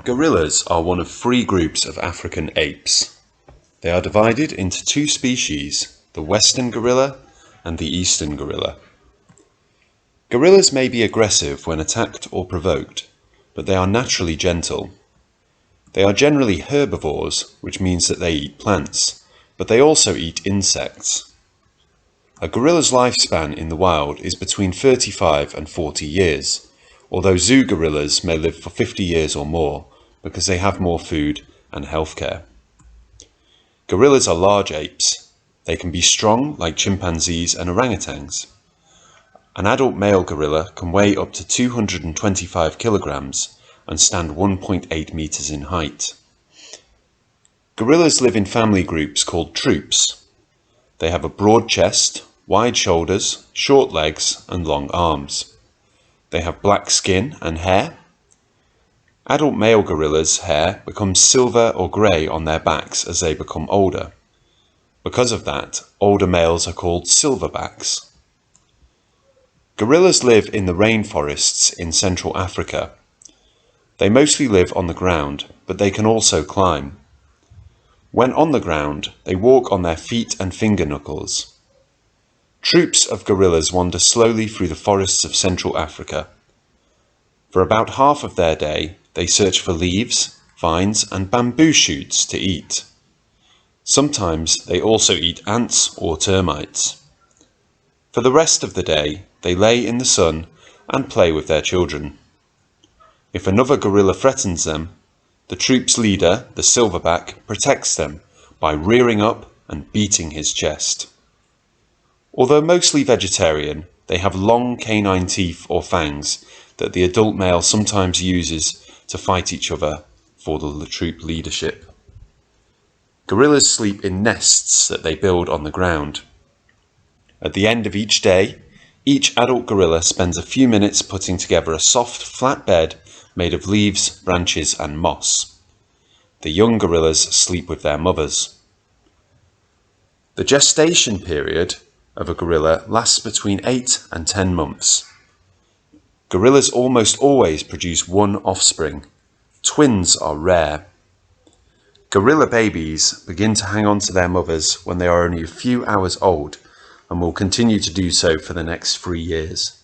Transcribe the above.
Gorillas are one of three groups of African apes. They are divided into two species, the western gorilla and the eastern gorilla. Gorillas may be aggressive when attacked or provoked, but they are naturally gentle. They are generally herbivores, which means that they eat plants, but they also eat insects. A gorilla's lifespan in the wild is between 35 and 40 years, although zoo gorillas may live for 50 years or more because they have more food and healthcare. Gorillas are large apes. They can be strong like chimpanzees and orangutans. An adult male gorilla can weigh up to 225 kilograms and stand 1.8 meters in height. Gorillas live in family groups called troops. They have a broad chest, wide shoulders, short legs, and long arms. They have black skin and hair. Adult male gorillas' hair becomes silver or grey on their backs as they become older. Because of that, older males are called silverbacks. Gorillas live in the rainforests in Central Africa. They mostly live on the ground, but they can also climb. When on the ground, they walk on their feet and finger knuckles. Troops of gorillas wander slowly through the forests of Central Africa. For about half of their day, they search for leaves, vines, and bamboo shoots to eat. Sometimes they also eat ants or termites. For the rest of the day, they lay in the sun and play with their children. If another gorilla threatens them, the troop's leader, the silverback, protects them by rearing up and beating his chest. Although mostly vegetarian, they have long canine teeth or fangs that the adult male sometimes uses to fight each other for the troop leadership. Gorillas sleep in nests that they build on the ground. At the end of each day, each adult gorilla spends a few minutes putting together a soft, flat bed made of leaves, branches, and moss. The young gorillas sleep with their mothers. The gestation period of a gorilla lasts between 8 and 10 months. Gorillas almost always produce one offspring. Twins are rare. Gorilla babies begin to hang on to their mothers when they are only a few hours old and will continue to do so for the next 3 years.